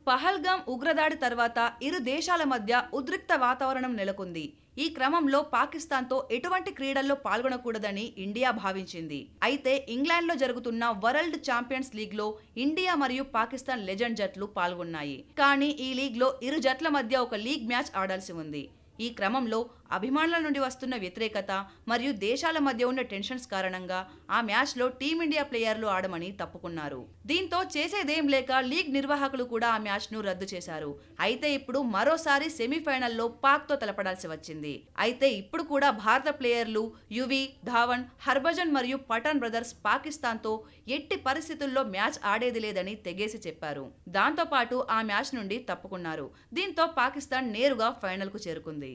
పహల్గామ్ ఉగ్రదాడి తర్వాత ఇరు దేశాల మధ్య ఉద్రిక్త వాతావరణం నెలకొంది. ఈ క్రమంలో పాకిస్తాన్తో ఎటువంటి క్రీడల్లో పాల్గొనకూడదని ఇండియా భావించింది. అయితే ఇంగ్లాండ్లో జరుగుతున్న వరల్డ్ ఛాంపియన్స్ లీగ్లో ఇండియా మరియు పాకిస్తాన్ లెజెండ్ జట్లు పాల్గొన్నాయి. కానీ ఈ లీగ్లో ఇరు జట్ల మధ్య ఒక లీగ్ మ్యాచ్ ఆడాల్సి ఉంది. ఈ క్రమంలో అభిమానుల నుండి వస్తున్న వ్యతిరేకత మరియు దేశాల మధ్య ఉన్న టెన్షన్స్ కారణంగా ఆ మ్యాచ్లో టీమిండియా ప్లేయర్లు ఆడమని తప్పుకున్నారు. దీంతో చేసేదేం లేక లీగ్ నిర్వాహకులు కూడా ఆ మ్యాచ్ను రద్దు చేశారు. అయితే ఇప్పుడు మరోసారి సెమీఫైనల్లో పాక్తో తలపడాల్సి వచ్చింది. అయితే ఇప్పుడు కూడా భారత ప్లేయర్లు యువి, ధావన్, హర్భజన్ మరియు పఠాన్ బ్రదర్స్ పాకిస్తాన్తో ఎట్టి పరిస్థితుల్లో మ్యాచ్ ఆడేది లేదని తెగేసి చెప్పారు. దాంతోపాటు ఆ మ్యాచ్ నుండి తప్పుకున్నారు. దీంతో పాకిస్తాన్ నేరుగా ఫైనల్కు చేరుకుంది.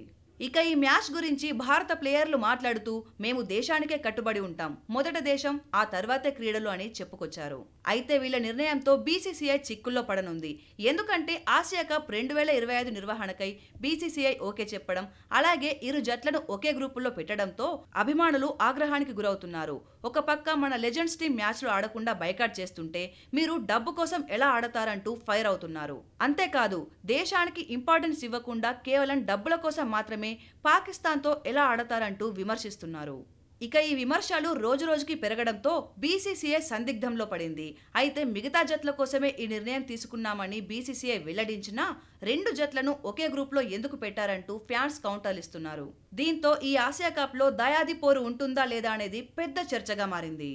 ఇక ఈ మ్యాచ్ గురించి భారత ప్లేయర్లు మాట్లాడుతూ మేము దేశానికే కట్టుబడి ఉంటాం, మొదట దేశం ఆ తర్వాతే క్రీడలు అని చెప్పుకొచ్చారు. అయితే వీళ్ళ నిర్ణయంతో బీసీసీఐ చిక్కుల్లో పడనుంది. ఎందుకంటే ఆసియా కప్ 2025 నిర్వహణకై బీసీసీఐ ఓకే చెప్పడం, అలాగే ఇరు జట్లను ఒకే గ్రూపుల్లో పెట్టడంతో అభిమానులు ఆగ్రహానికి గురవుతున్నారు. ఒక పక్క మన లెజెండ్స్ టీం మ్యాచ్లు ఆడకుండా బైకాట్ చేస్తుంటే మీరు డబ్బు కోసం ఎలా ఆడతారంటూ ఫైర్ అవుతున్నారు. అంతేకాదు దేశానికి ఇంపార్టెన్స్ ఇవ్వకుండా కేవలం డబ్బుల కోసం మాత్రమే పాకిస్తాన్తో ఎలా ఆడతారంటూ విమర్శిస్తున్నారు. ఇక ఈ విమర్శలు రోజురోజుకి పెరగడంతో బీసీసీఐ సందిగ్ధంలో పడింది. అయితే మిగతా జట్ల కోసమే ఈ నిర్ణయం తీసుకున్నామని బీసీసీఐ వెల్లడించినా రెండు జట్లను ఒకే గ్రూప్లో ఎందుకు పెట్టారంటూ ఫ్యాన్స్ కౌంటర్లు ఇస్తున్నారు. దీంతో ఈ ఆసియా కప్లో దయాది పోరు ఉంటుందా లేదా అనేది పెద్ద చర్చగా మారింది.